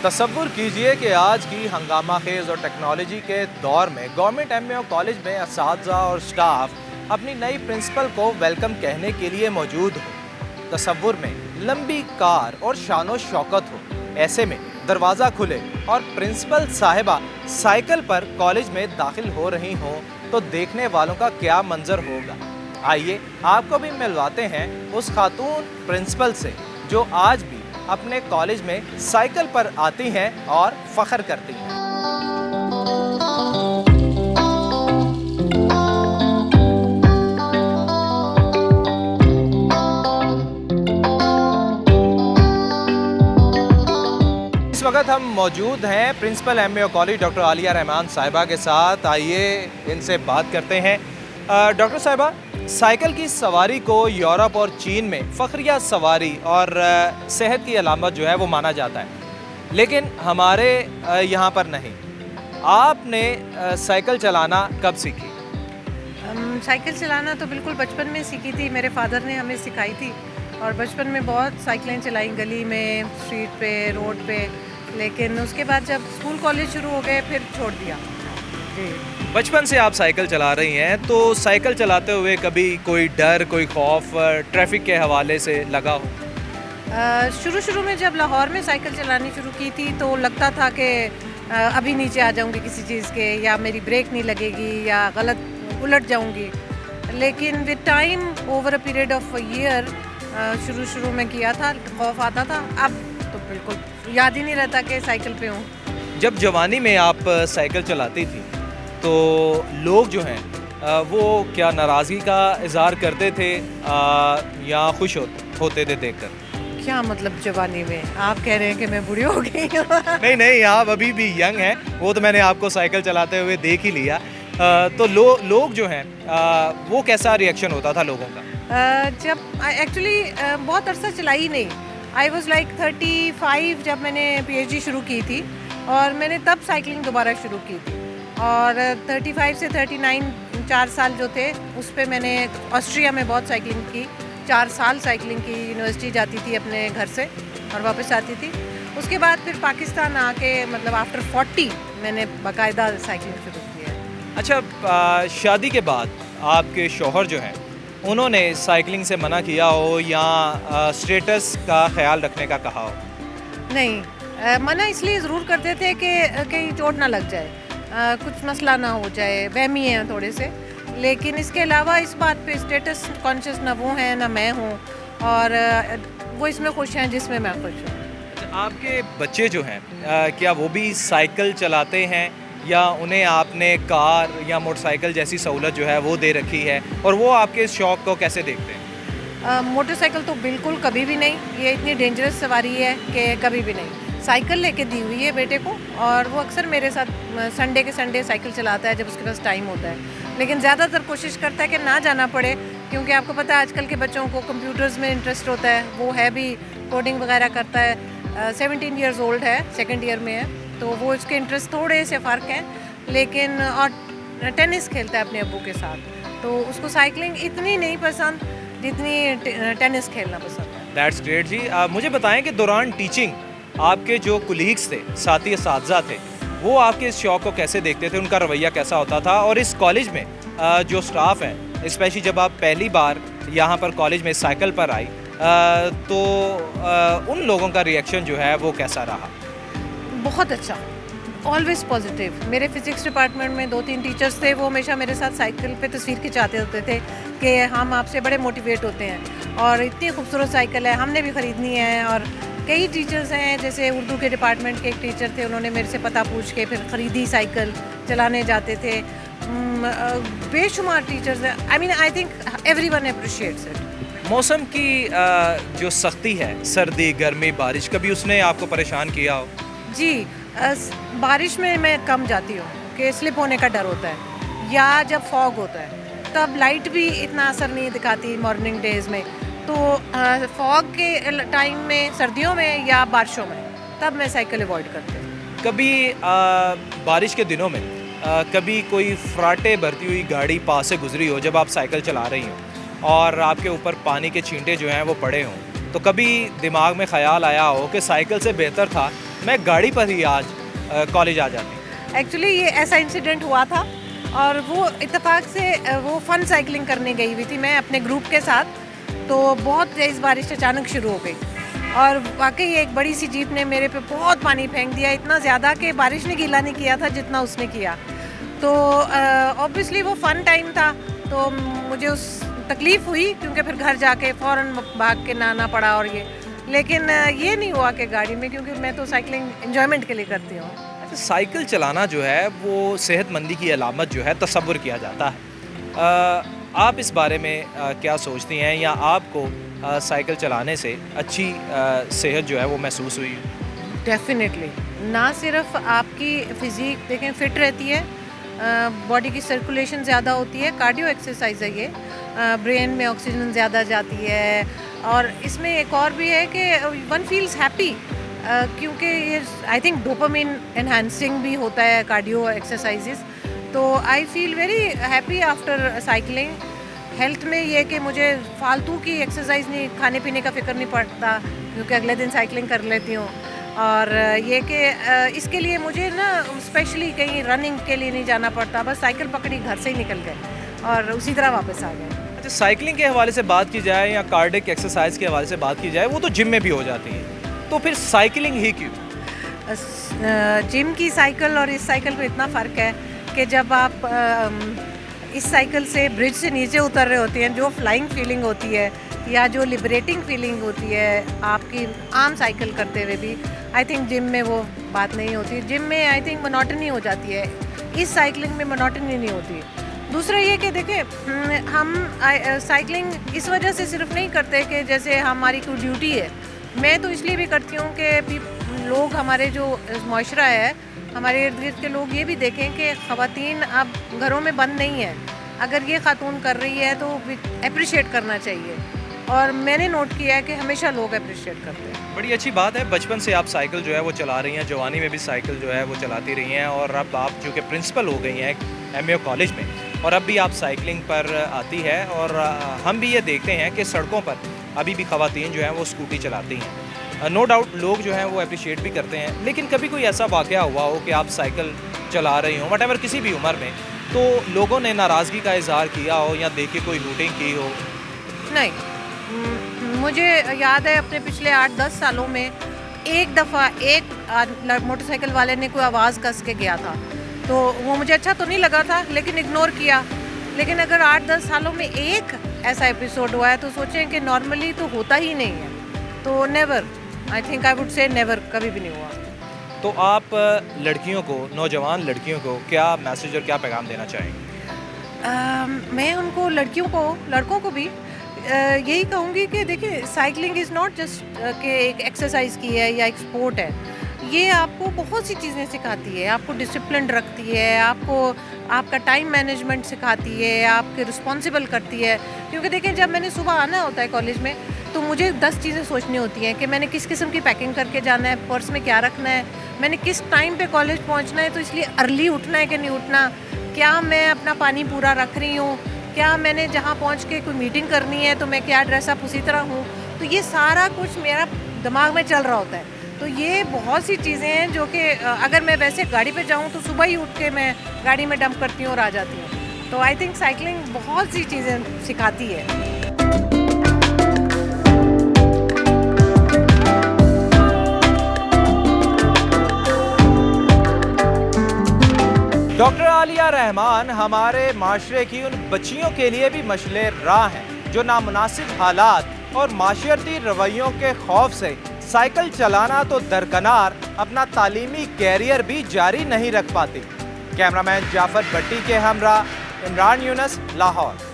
तसव्वुर कीजिए कि आज की हंगामा खेज़ और टेक्नोलॉजी के दौर में गवर्नमेंट एमएओ कॉलेज में असातिज़ा और स्टाफ अपनी नई प्रिंसिपल को वेलकम कहने के लिए मौजूद हो। तसव्वुर में लंबी कार और शानो शौकत हो, ऐसे में दरवाज़ा खुले और प्रिंसिपल साहिबा साइकिल पर कॉलेज में दाखिल हो रही हों तो देखने वालों का क्या मंजर होगा। आइए आपको भी मिलवाते हैं उस खातून प्रिंसिपल से जो आज भी अपने कॉलेज में साइकिल पर आती हैं और फख्र करती हैं। इस वक्त हम मौजूद हैं principal MAO college doctor Aliya Rahman साहिबा के साथ। आइए इनसे बात करते हैं। डॉक्टर साहिबा, साइकिल की सवारी को यूरोप और चीन में फ़ख्रिया सवारी और सेहत की अलामत जो है वो माना जाता है, लेकिन हमारे यहाँ पर नहीं। आपने साइकिल चलाना कब सीखी? साइकिल चलाना तो बिल्कुल बचपन में सीखी थी। मेरे फादर ने हमें सिखाई थी और बचपन में बहुत साइकिलें चलाई, गली में, स्ट्रीट पे, रोड पे। लेकिन उसके बाद जब स्कूल कॉलेज शुरू हो गए फिर छोड़ दिया जी। बचपन से आप साइकिल चला रही हैं, तो साइकिल चलाते हुए कभी कोई डर, कोई खौफ ट्रैफिक के हवाले से लगा हो? शुरू में जब लाहौर में साइकिल चलानी शुरू की थी तो लगता था कि अभी नीचे आ जाऊंगी किसी चीज़ के, या मेरी ब्रेक नहीं लगेगी, या गलत उलट जाऊंगी। लेकिन with time over a period of year शुरू में किया था, खौफ आता था। अब तो बिल्कुल याद ही नहीं रहता कि साइकिल पे हूँ। जब जवानी में आप साइकिल चलाती थी तो लोग जो हैं वो क्या नाराज़गी का इज़हार करते थे या खुश होते थे देखकर? क्या मतलब जवानी में? आप कह रहे हैं कि मैं बुरी हो गई हूँ? नहीं, आप अभी भी यंग हैं। वो तो मैंने आपको साइकिल चलाते हुए देख ही लिया। तो लोग जो हैं वो कैसा रिएक्शन होता था लोगों का? जब एक्चुअली बहुत अरसा चलाई नहीं। आई वॉज लाइक 35 जब मैंने PhD शुरू की थी, और मैंने तब साइकिलिंग दोबारा शुरू की थी। और 35 से 39 4 साल जो थे उस पे मैंने ऑस्ट्रिया में बहुत साइकिलिंग की। 4 साल साइकिलिंग की, यूनिवर्सिटी जाती थी अपने घर से और वापस आती थी। उसके बाद फिर पाकिस्तान आके मतलब आफ्टर 40 मैंने बाकायदा साइकिलिंग शुरू की है। अच्छा, शादी के बाद आपके शौहर जो हैं उन्होंने साइकिलिंग से मना किया हो या स्टेटस का ख्याल रखने का कहा हो? नहीं, मना इसलिए ज़रूर करते थे कि कहीं चोट ना लग जाए, कुछ मसला ना हो जाए, वहमी हैं थोड़े से। लेकिन इसके अलावा इस बात पे स्टेटस कॉन्शियस ना वो हैं ना मैं हूँ, और वो इसमें खुश हैं जिसमें मैं खुश हूँ। अच्छा, आपके बच्चे जो हैं क्या वो भी साइकिल चलाते हैं या उन्हें आपने कार या मोटरसाइकिल जैसी सहूलत जो है वो दे रखी है, और वो आपके इस शौक़ को कैसे देखते हैं? मोटरसाइकिल तो बिल्कुल कभी भी नहीं। ये इतनी डेंजरस सवारी है कि कभी भी नहीं। साइकिल लेके दी हुई है बेटे को, और वो अक्सर मेरे साथ संडे के संडे साइकिल चलाता है जब उसके पास टाइम होता है। लेकिन ज़्यादातर कोशिश करता है कि ना जाना पड़े, क्योंकि आपको पता है आजकल के बच्चों को कंप्यूटर्स में इंटरेस्ट होता है। वो है भी, कोडिंग वगैरह करता है। 17 ईयर्स ओल्ड है, 2nd ईयर में है, तो वो उसके इंटरेस्ट थोड़े से फ़र्क हैं। लेकिन और टेनिस खेलता है अपने अब्बू के साथ, तो उसको साइकिलिंग इतनी नहीं पसंद जितनी टेनिस खेलना पसंद है। दैट्स ग्रेट जी। मुझे बताएं कि दौरान टीचिंग आपके जो कुलीग्स थे, साथी असातिज़ा थे, वो आपके इस शौक़ को कैसे देखते थे? उनका रवैया कैसा होता था? और इस कॉलेज में जो स्टाफ है, स्पेशली जब आप पहली बार यहाँ पर कॉलेज में साइकिल पर आई तो उन लोगों का रिएक्शन जो है वो कैसा रहा? बहुत अच्छा, ऑलवेज पॉजिटिव। मेरे फिज़िक्स डिपार्टमेंट में 2-3 टीचर्स थे, वो हमेशा मेरे साथ साइकिल पे तस्वीर खिंचाते होते थे कि हम आपसे बड़े मोटिवेट होते हैं, और इतनी खूबसूरत साइकिल है, हमने भी ख़रीदनी है। और कई टीचर्स हैं, जैसे उर्दू के डिपार्टमेंट के एक टीचर थे, उन्होंने मेरे से पता पूछ के फिर ख़रीदी साइकिल, चलाने जाते थे। बेशुमार टीचर्स हैं। I think everyone appreciates it. मौसम की जो सख्ती है, सर्दी, गर्मी, बारिश, कभी उसने आपको परेशान किया हो? जी, बारिश में मैं कम जाती हूँ कि स्लिप होने का डर होता है, या जब फॉग होता है तब लाइट भी इतना असर नहीं दिखाती मॉर्निंग डेज़ में। तो फॉग के टाइम में, सर्दियों में या बारिशों में, तब मैं साइकिल अवॉइड करती हूँ। कभी बारिश के दिनों में कभी कोई फ्राटे भरती हुई गाड़ी पास से गुजरी हो जब आप साइकिल चला रही हो और आपके ऊपर पानी के छींटे जो हैं वो पड़े हों, तो कभी दिमाग में ख्याल आया हो कि साइकिल से बेहतर था मैं गाड़ी पर ही आज कॉलेज आ जाती। एक्चुअली ये ऐसा इंसिडेंट हुआ था और वो इत्तेफाक से वो फन साइकिलिंग करने गई हुई थी मैं अपने ग्रुप के साथ, तो बहुत तेज़ बारिश अचानक शुरू हो गई और वाकई एक बड़ी सी जीप ने मेरे पे बहुत पानी फेंक दिया, इतना ज़्यादा कि बारिश ने गीला नहीं किया था जितना उसने किया। तो ऑब्वियसली वो फ़न टाइम था, तो मुझे उस तकलीफ़ हुई क्योंकि फिर घर जाके फ़ौरन भाग के नहाना पड़ा और ये, लेकिन ये नहीं हुआ कि गाड़ी में, क्योंकि मैं तो साइकिलिंग एंजॉयमेंट के लिए करती हूँ। अच्छा, साइकिल चलाना जो है वो सेहतमंदी की अलामत जो है तसव्वुर किया जाता है। आप इस बारे में क्या सोचती हैं, या आपको साइकिल चलाने से अच्छी सेहत जो है वो महसूस हुई? डेफिनेटली, ना सिर्फ आपकी फ़िज़ीक देखें फिट रहती है, बॉडी की सर्कुलेशन ज़्यादा होती है, कार्डियो एक्सरसाइज है ये, ब्रेन में ऑक्सीजन ज़्यादा जाती है, और इसमें एक और भी है कि वन फील्स हैप्पी, क्योंकि ये आई थिंक डोपामिन एनहांसिंग भी होता है कार्डियो एक्सरसाइजेस, तो I feel very happy after cycling. Health में ये कि मुझे फालतू की एक्सरसाइज नहीं, खाने पीने का फिक्र नहीं पड़ता क्योंकि अगले दिन साइकिलिंग कर लेती हूँ, और ये कि इसके लिए मुझे ना स्पेशली कहीं रनिंग के लिए नहीं जाना पड़ता, बस साइकिल पकड़ी घर से ही निकल गए और उसी तरह वापस आ गए। अच्छा, साइकिलिंग के हवाले से बात की जाए या कार्डिक एक्सरसाइज के हवाले से बात की जाए, वो तो जिम में भी हो जाती है, तो फिर साइकिलिंग ही क्यों? जिम की साइकिल और इस साइकिल में इतना फ़र्क है कि जब आप इस साइकिल से ब्रिज से नीचे उतर रहे होते हैं, जो फ्लाइंग फीलिंग होती है या जो लिबरेटिंग फीलिंग होती है आपकी आम साइकिल करते हुए भी, आई थिंक जिम में वो बात नहीं होती। जिम में आई थिंक मोनोटनी हो जाती है, इस साइकिलिंग में मोनोटनी नहीं होती। दूसरा ये कि देखिए, हम साइकिलिंग इस वजह से सिर्फ नहीं करते कि जैसे हमारी कोई ड्यूटी है, मैं तो इसलिए भी करती हूँ कि लोग, हमारे जो माशरा है, हमारे इर्द गिर्द के लोग ये भी देखें कि ख़वातीन अब घरों में बंद नहीं है, अगर ये खातून कर रही है तो अप्रिशिएट करना चाहिए, और मैंने नोट किया है कि हमेशा लोग अप्रिशिएट करते हैं। बड़ी अच्छी बात है, बचपन से आप साइकिल जो है वो चला रही हैं, जवानी में भी साइकिल जो है वो चलाती रही हैं, और अब आप जो कि प्रिंसिपल हो गई हैं एमएओ कॉलेज में, और अब भी आप साइकिलिंग पर आती है, और हम भी ये देखते हैं कि सड़कों पर अभी भी ख़वातीन जो हैं वो स्कूटी चलाती हैं। नो डाउट लोग जो हैं वो अप्रिशिएट भी करते हैं, लेकिन कभी कोई ऐसा वाक़या हुआ हो कि आप साइकिल चला रही हो वट एवर किसी भी उम्र में, तो लोगों ने नाराज़गी का इज़हार किया हो या देख के कोई हूटिंग की हो? नहीं, मुझे याद है अपने पिछले 8-10 सालों में एक दफ़ा एक मोटरसाइकिल वाले ने कोई आवाज़ कस के गया था, तो वो मुझे अच्छा तो नहीं लगा था, लेकिन इग्नोर किया। लेकिन अगर 8-10 सालों में एक ऐसा एपिसोड हुआ है तो सोचें कि नॉर्मली तो होता ही नहीं है, तो never, I think I would say never, कभी भी नहीं हुआ। तो आप लड़कियों को, नौजवान लड़कियों को क्या मैसेज और क्या पैगाम देना चाहेंगे? मैं उनको, लड़कियों को, लड़कों को भी यही कहूँगी कि देखिए, साइकिलिंग इज़ नॉट जस्ट कि एक एक्सरसाइज की है या एक स्पोर्ट है, ये आपको बहुत सी चीज़ें सिखाती है, आपको डिसिप्लिन रखती है, आपको आपका टाइम मैनेजमेंट सिखाती है, आपके रिस्पॉन्सिबल करती है। क्योंकि देखिए, जब मैंने सुबह आना होता है कॉलेज में, तो मुझे 10 चीज़ें सोचनी होती हैं कि मैंने किस किस्म की पैकिंग करके जाना है, पर्स में क्या रखना है, मैंने किस टाइम पे कॉलेज पहुंचना है, तो इसलिए अर्ली उठना है कि नहीं उठना, क्या मैं अपना पानी पूरा रख रही हूँ, क्या मैंने जहाँ पहुँच के कोई मीटिंग करनी है तो मैं क्या ड्रेसअप उसी तरह हूँ, तो ये सारा कुछ मेरा दिमाग में चल रहा होता है। तो ये बहुत सी चीज़ें हैं जो कि अगर मैं वैसे गाड़ी पे जाऊँ तो सुबह ही उठ के मैं गाड़ी में डंप करती हूँ और आ जाती हूँ। तो आई थिंक साइकिलिंग बहुत सी चीज़ें सिखाती है। डॉक्टर आलिया रहमान हमारे माशरे की उन बच्चियों के लिए भी मशले राह हैं जो नामुनासिब हालात और माशरती रवैयों के खौफ से साइकिल चलाना तो दरकनार अपना तालीमी कैरियर भी जारी नहीं रख पाती। कैमरामैन जाफर भट्टी के हमरा इमरान यूनस, लाहौर।